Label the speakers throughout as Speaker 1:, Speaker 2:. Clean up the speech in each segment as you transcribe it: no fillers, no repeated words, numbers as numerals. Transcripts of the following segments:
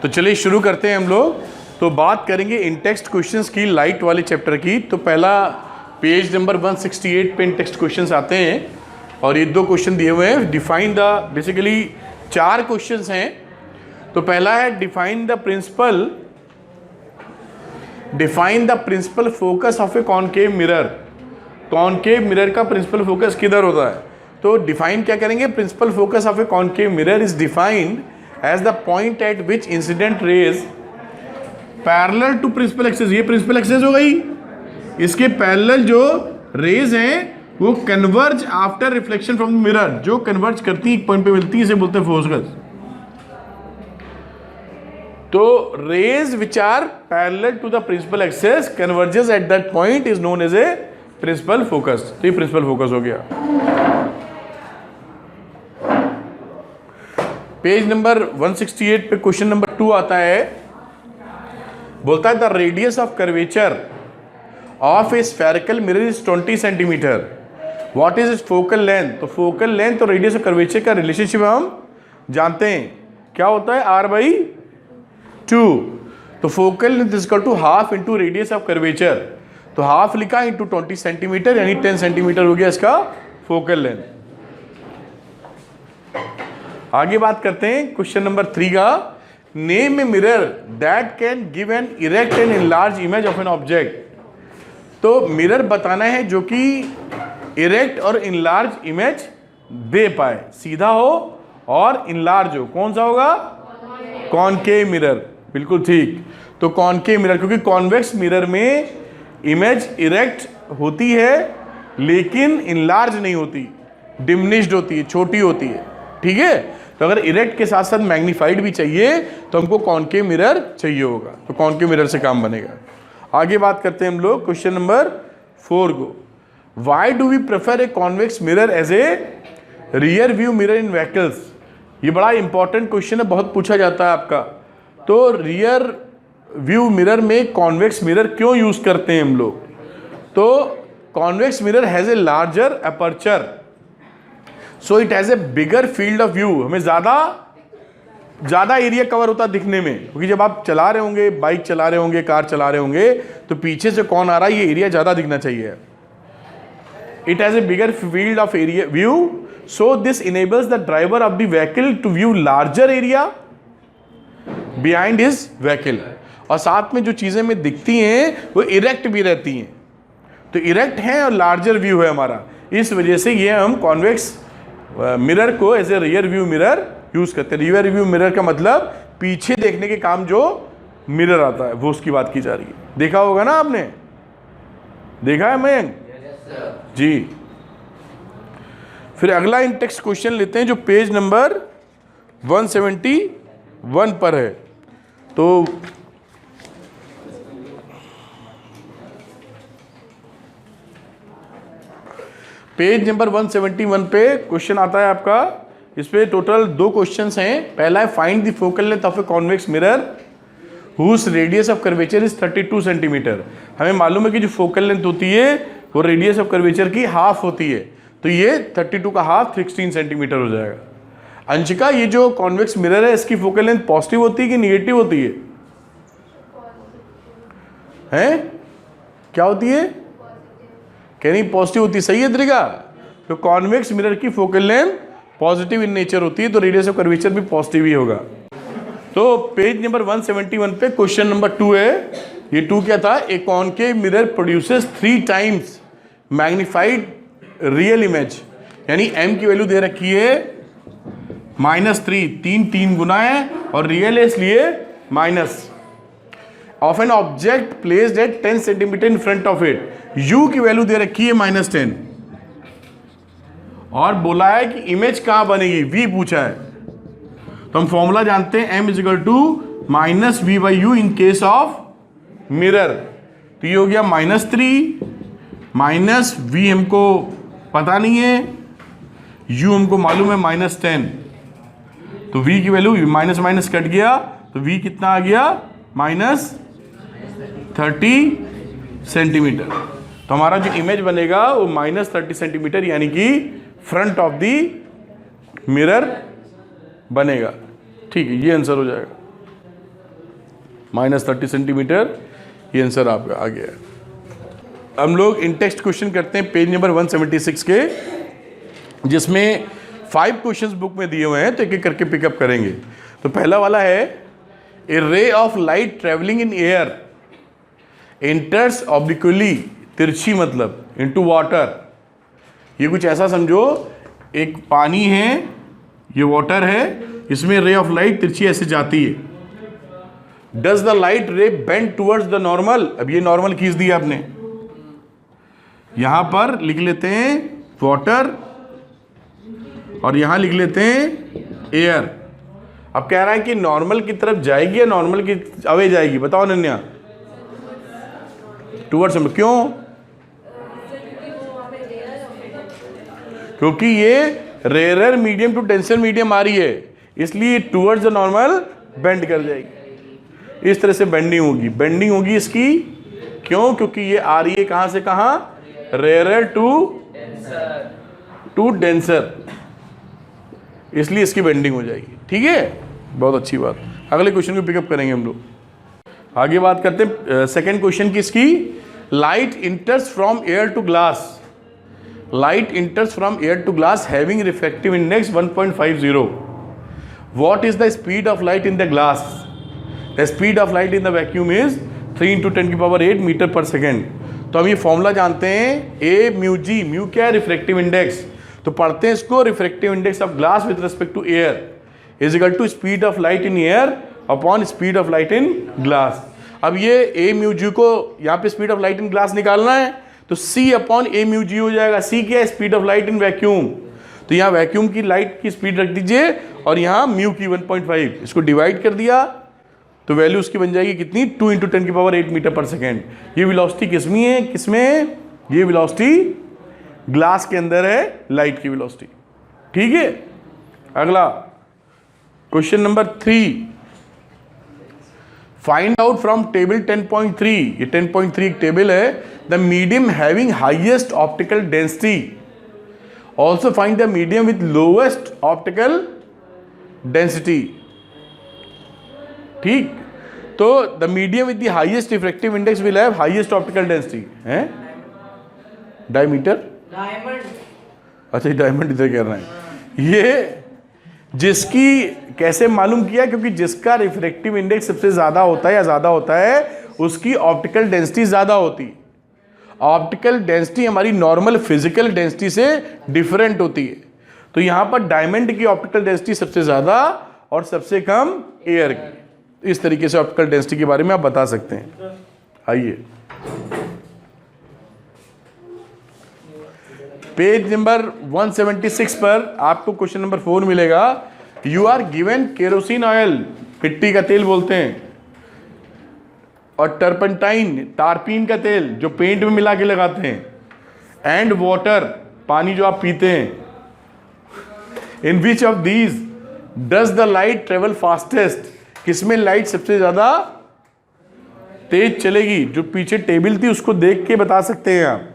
Speaker 1: तो चलिए शुरू करते हैं हम लोग। तो बात करेंगे इन टेक्स्ट क्वेश्चंस की, लाइट वाले चैप्टर की। तो पहला पेज नंबर 168 पे इन टेक्स्ट क्वेश्चंस आते हैं और ये 2 क्वेश्चन दिए हुए हैं। डिफाइन द, बेसिकली 4 क्वेश्चंस हैं। तो पहला है define the principal focus of a concave mirror. Concave mirror का प्रिंसिपल फोकस किधर होता है? तो डिफाइन क्या करेंगे? Principal focus of a concave mirror is defined as the point at which incident rays parallel to principal axis. ये principal axis हो गई, इसके पैरेलल जो रेज हैं वो converge after reflection from the mirror, जो कन्वर्ज करती है एक पॉइंट पे मिलती है, इसे बोलते हैं फोकस। तो rays which are parallel to the principal axis converges at that point is known as a principal focus. तो ये प्रिंसिपल फोकस हो गया। पेज नंबर 168 पे क्वेश्चन नंबर 2 आता है, बोलता है the radius of curvature of a spherical mirror is 20 centimetre. What is its focal length? तो फोकल लेंथ और रेडियस ऑफ कर्वेचर का रिलेशनशिप हम जानते हैं, क्या होता है? R/2। तो focal length is equal to half into radius of curvature. तो हाफ लिखा इंटू 20 सेंटीमीटर, यानी 10 सेंटीमीटर हो गया इसका फोकल लेंथ। आगे बात करते हैं क्वेश्चन नंबर 3 का। Name a mirror that can give an erect and enlarge image of an object. तो मिरर बताना है जो कि इरेक्ट और इनलार्ज इमेज दे पाए, सीधा हो और इनलार्ज हो। कौन सा होगा? कॉनकेव मिरर, बिल्कुल ठीक। तो कॉनकेव मिरर, क्योंकि कॉन्वेक्स मिरर में इमेज इरेक्ट होती है लेकिन इनलार्ज नहीं होती, डिमिनिश्ड होती है, छोटी होती है, ठीक है। तो अगर इरेक्ट के साथ साथ मैग्नीफाइड भी चाहिए तो हमको कॉनकेव मिरर चाहिए होगा, तो कॉनकेव मिरर से काम बनेगा। आगे बात करते हैं हम लोग क्वेश्चन नंबर 4 को। Why do we prefer a convex mirror as a rear view mirror in vehicles? ये बड़ा इंपॉर्टेंट क्वेश्चन है, बहुत पूछा जाता है आपका। तो रियर व्यू मिरर में कॉन्वेक्स मिरर क्यों यूज करते हैं हम लोग? तो convex mirror has a larger aperture, so it has a bigger field of view. हमें ज्यादा एरिया कवर होता दिखने में, क्योंकि जब आप चला रहे होंगे, बाइक चला रहे होंगे, कार चला रहे होंगे, तो पीछे से कौन आ रहा है ये एरिया ज्यादा दिखना चाहिए। It has a bigger field of area view, so this enables the driver of the vehicle to view larger area behind his vehicle. और साथ में जो चीजें में दिखती हैं वो इरेक्ट भी रहती हैं, तो इरेक्ट है और लार्जर व्यू है हमारा। इस वजह से ये हम कॉन्वेक्स मिरर को as a rear view mirror use करते हैं। रियर व्यू मिरर का मतलब पीछे देखने के काम जो मिरर आता है वो उसकी बात की जा रही है। देखा होगा ना आपने, देखा है मैं जी। फिर अगला इन टेक्स्ट क्वेश्चन लेते हैं जो पेज नंबर 171 पर है। तो पेज नंबर 171 पे क्वेश्चन आता है आपका। इस पे टोटल 2 क्वेश्चंस हैं। पहला है find the focal length of a convex mirror whose radius of curvature is 32 centimetre. हमें मालूम है कि जो फोकल लेंथ होती है वो रेडियस ऑफ कर्वेचर की हाफ होती है, तो ये 32 का हाफ 16 सेंटीमीटर हो जाएगा। अंशिका, ये जो कॉन्वेक्स मिरर है इसकी फोकल लेंथ पॉजिटिव होती है कि निगेटिव होती है? हैं? क्या होती है? कह नहीं पॉजिटिव होती, सही है तरीका। तो कॉन्वेक्स मिरर की focal length positive in nature होती है, तो रेडियस ऑफ कर्वेचर भी पॉजिटिव ही होगा। तो पेज नंबर 171 पे क्वेश्चन नंबर 2 है। ये 2 क्या था? ए concave mirror produces 3 times magnified real image, यानी m की वैल्यू दे रखी है -3, 3 गुना है, और रियल है इसलिए minus of an object placed at 10 centimetre in front of it. u की वैल्यू दे रखी है -10 और बोला है कि इमेज कहां बनेगी, v पूछा है। तो हम फॉर्मूला जानते हैं m is -v/u in case of mirror. तो ये हो गया -3 माइनस v हमको पता नहीं है, u हमको मालूम है -10, तो v की वैल्यू माइनस माइनस कट गया, तो v कितना आ गया? -30 सेंटीमीटर। तो हमारा जो इमेज बनेगा वो -30 सेंटीमीटर यानी कि फ्रंट ऑफ द मिरर बनेगा। ठीक है, ये आंसर हो जाएगा। -30 सेंटीमीटर। ये आंसर आपका आ गया। हम लोग इन टेक्स्ट क्वेश्चन करते हैं पेज नंबर 176 के, जिसमें 5 क्वेश्चंस बुक में दिए हुए हैं, तो एक एक करके पिकअप करेंगे। तो पहला वाला है, a ray of light travelling in air enters obliquely, तिरछी मतलब, इनटू वाटर। ये कुछ ऐसा समझो, एक पानी है, ये वाटर है, इसमें रे ऑफ लाइट तिरछी ऐसे जाती है। डज द लाइट रे बेंड टूवर्ड्स द नॉर्मल। अब ये नॉर्मल खींच दिया आपने, यहां पर लिख लेते हैं वाटर और यहां लिख लेते हैं एयर। अब कह रहा है कि नॉर्मल की तरफ जाएगी या नॉर्मल की अवे जाएगी, बताओ अनन्या। टूवर्ड्स, क्यों? क्योंकि ये rare medium to denser medium आ रही है, इसलिए टूवर्ड्स द नॉर्मल बेंड कर जाएगी। इस तरह से बेंडिंग होगी, बेंडिंग होगी इसकी। क्यों? क्योंकि ये आ रही है कहां से कहां, रेयर टू डेंसर, इसलिए इसकी बेंडिंग हो जाएगी। ठीक है, बहुत अच्छी बात। अगले क्वेश्चन को पिकअप करेंगे हम लोग। आगे बात करते हैं सेकेंड क्वेश्चन की, इसकी। Light enters from air to glass, light enters from air to glass having refractive index 1.50. What is the speed of light in the glass? The speed of light in the vacuum is 3 × 10⁸ metre पर second. तो हम ये formula जानते हैं, ए mu जी। Mu क्या है? Refractive index. तो पढ़ते हैं इसको, refractive index of glass with respect to air is equal to speed of light in air upon speed of light in glass. अब ये ए म्यू जी को यहाँ पे speed of light in glass निकालना है, तो C upon a mu g हो जाएगा। C क्या है? Speed of light in vacuum. तो यहाँ वैक्यूम की लाइट की स्पीड रख दीजिए और यहाँ म्यू की 1.5, इसको डिवाइड कर दिया तो वैल्यू उसकी बन जाएगी कितनी? 2 × 10⁸ मीटर पर सेकेंड। ये वेलोसिटी किसमें है? किसमें? ये वेलोसिटी ग्लास के अंदर है, लाइट की वेलोसिटी। ठीक है, अगला question number 3। Find out from table 10.3, ये 10.3 एक टेबल है। The medium having highest optical density, also find the medium with lowest optical density. ठीक, तो the medium with the highest refractive index will have highest optical density है। Diameter, diamond, अच्छा diamond इधर कह रहे हैं। ये जिसकी कैसे मालूम किया? क्योंकि जिसका रिफ्रैक्टिव इंडेक्स सबसे ज्यादा होता है या ज्यादा होता है, उसकी ऑप्टिकल डेंसिटी ज्यादा होती है। ऑप्टिकल डेंसिटी हमारी नॉर्मल फिजिकल डेंसिटी से डिफरेंट होती है। तो यहां पर डायमंड की ऑप्टिकल डेंसिटी सबसे ज्यादा और सबसे कम एयर की। इस तरीके से ऑप्टिकल डेंसिटी के बारे में आप बता सकते हैं। आइए पेज नंबर 176 पर आपको क्वेश्चन नंबर 4 मिलेगा। You are given kerosene oil, मिट्टी का तेल बोलते हैं, और टर्पेंटाइन, टारपीन का तेल जो पेंट में मिला के लगाते हैं, एंड वाटर, पानी जो आप पीते हैं। In which of these does the light travel fastest? किसमें लाइट सबसे ज्यादा तेज चलेगी? जो पीछे टेबल थी उसको देख के बता सकते हैं आप।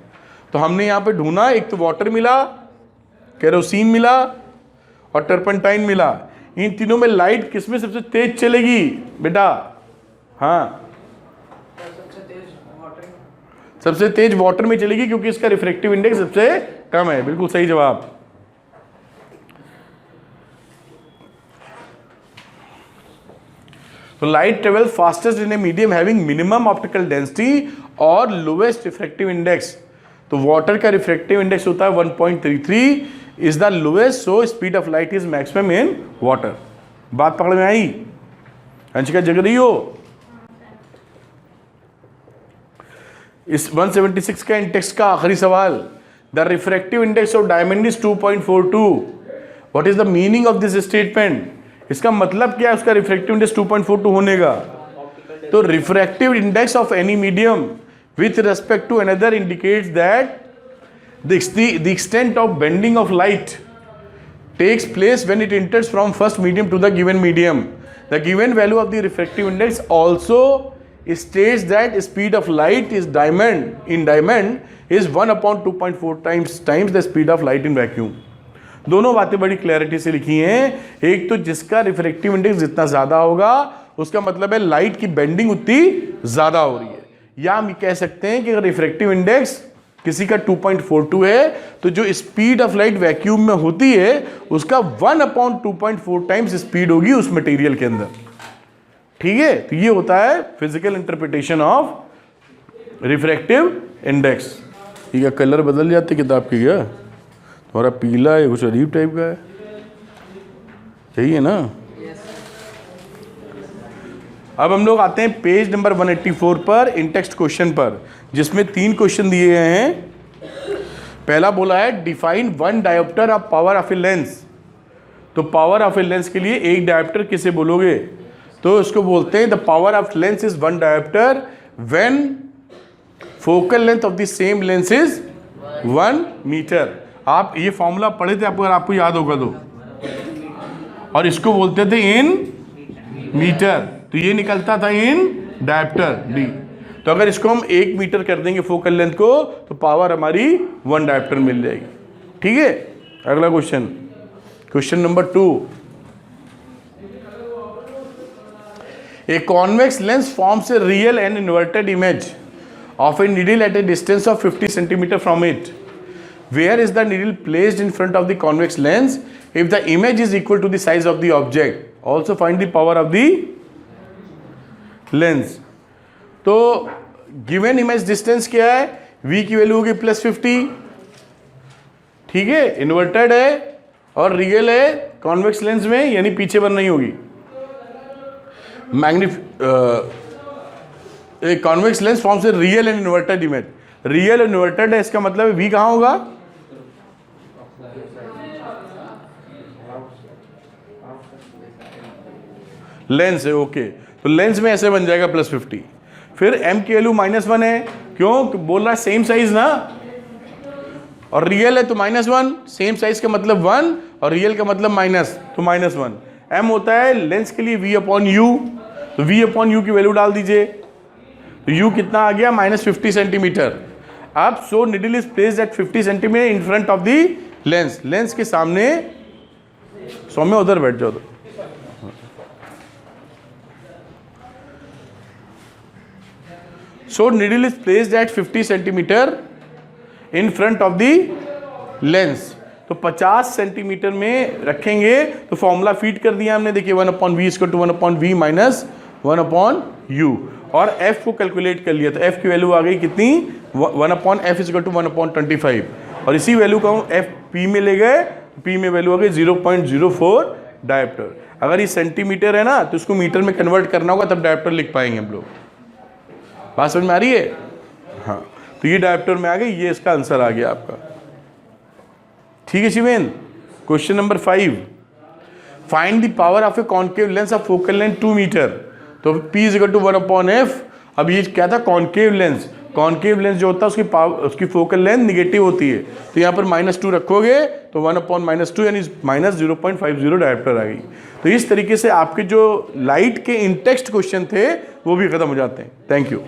Speaker 1: तो हमने यहां पे ढूंढा, एक तो वाटर मिला, केरोसिन मिला और टर्पेंटाइन मिला। इन तीनों में लाइट किसमें सबसे तेज चलेगी बेटा? हाँ, सबसे तेज वाटर में चलेगी, क्योंकि इसका रिफ्रैक्टिव इंडेक्स सबसे कम है। बिल्कुल सही जवाब। तो light travel fastest in a medium having minimum optical density और लोएस्ट रिफ्रैक्टिव इंडेक्स। तो वाटर का रिफ्रैक्टिव इंडेक्स होता है 1.33 is the lowest, so speed of light is maximum in water. बात पकड़ में आई? अंशिका जग रही हो? इस 176 का इंडेक्स का आखिरी सवाल। The refractive index of diamond is 2.42। What is the meaning of this statement? इसका मतलब क्या है उसका रिफ्रैक्टिव इंडेक्स 2.42 होने का? तो refractive index of any medium with respect to another indicates that the extent of bending of light takes place when it enters from first medium to the given medium. The given value of the refractive index also states that speed of light is diamond is 1/2.4 times the speed of light in vacuum. दोनों बातें बड़ी clarity से लिखी हैं। एक तो जिसका refractive index जितना ज्यादा होगा उसका मतलब है लाइट की बेंडिंग उतनी ज़्यादा हो रही है। या हम कह सकते हैं कि अगर रिफ्रैक्टिव इंडेक्स किसी का 2.42 है तो जो स्पीड ऑफ लाइट वैक्यूम में होती है उसका 1/2.4 टाइम्स स्पीड होगी उस मटेरियल के अंदर। ठीक है, तो ये होता है physical interpretation of refractive index. ठीक है, कलर बदल जाते किताब की, क्या थोड़ा पीला है, कुछ अजीब टाइप का है, सही है ना। अब हम लोग आते हैं पेज नंबर 184 पर, इन टेक्स्ट क्वेश्चन पर, जिसमें 3 क्वेश्चन दिए गए हैं। पहला बोला है define one dioptre of power of a lens. तो पावर ऑफ ए लेंस के लिए एक डायोप्टर किसे बोलोगे? तो इसको बोलते हैं the power of lens is one dioptre when focal length of the same lens is 1 metre. आप ये फॉर्मूला पढ़े थे आपको, अगर आपको याद होगा तो, और इसको बोलते थे इन मीटर, तो ये निकलता था इन डायोप्टर डी। तो अगर इसको हम 1 मीटर कर देंगे फोकल लेंथ को तो पावर हमारी 1 डायोप्टर मिल जाएगी। ठीक है, अगला question, question number 2। A convex lens forms a real and inverted image of a needle at a distance of 50 centimeter from it. Where is the needle placed in front of the convex lens if the image is equal to the size of the object? Also find the power of the lens. तो given image distance क्या है? V की value होगी +50, ठीक है, inverted है और real है कॉन्वेक्स लेंस में, यानी पीछे पर नहीं होगी। कॉन्वेक्स लेंस फॉर्म से real and inverted image, real inverted है, इसका मतलब वी कहाँ होगा? लेंस है, ओके। तो लेंस में ऐसे बन जाएगा +50। फिर m की वैल्यू -1 है, क्यों? बोल रहा है सेम साइज ना, और रियल है तो -1, सेम साइज का मतलब 1 और रियल का मतलब माइनस, तो -1। m होता है लेंस के लिए v/u, तो v/u की वैल्यू डाल दीजिए, तो u कितना आ गया? -50 सेंटीमीटर। अब so needle is placed at 50 centimetre in front of the lens, lens के सामने। सौम्य उधर बैठ जाओ। So needle is placed at 50 centimetre in front of the lens, तो 50 सेंटीमीटर में रखेंगे। तो फॉर्मूला फीड कर दिया हमने, देखिए 1/v = 1/v - 1/u, और f को कैलकुलेट कर लिया, तो f की वैल्यू आ गई कितनी? 1/f = 1/25, और इसी वैल्यू को हम f p में ले गए, p में वैल्यू आ गई 0.04 डायोप्टर। अगर ये सेंटीमीटर है ना तो इसको मीटर में कन्वर्ट करना होगा, तब डायोप्टर लिख पाएंगे हम लोग। बात समझ में आ रही है? हाँ, तो ये डायोप्टर में आ गई, ये इसका आंसर आ गया आपका। ठीक है Shiven. Question number 5, find the power of a concave lens of focal length 2 metre. तो P = 1/f। अब ये क्या था? Concave lens. कॉन्केव लेंस जो होता है उसकी पावर, उसकी फोकल लेंथ निगेटिव होती है, तो यहाँ पर -2 रखोगे तो 1/-2 यानी -0.50 डायोप्टर आ गई। तो इस तरीके से आपके जो लाइट के इन टेक्स्ट क्वेश्चन थे वो भी खत्म हो जाते हैं। Thank you.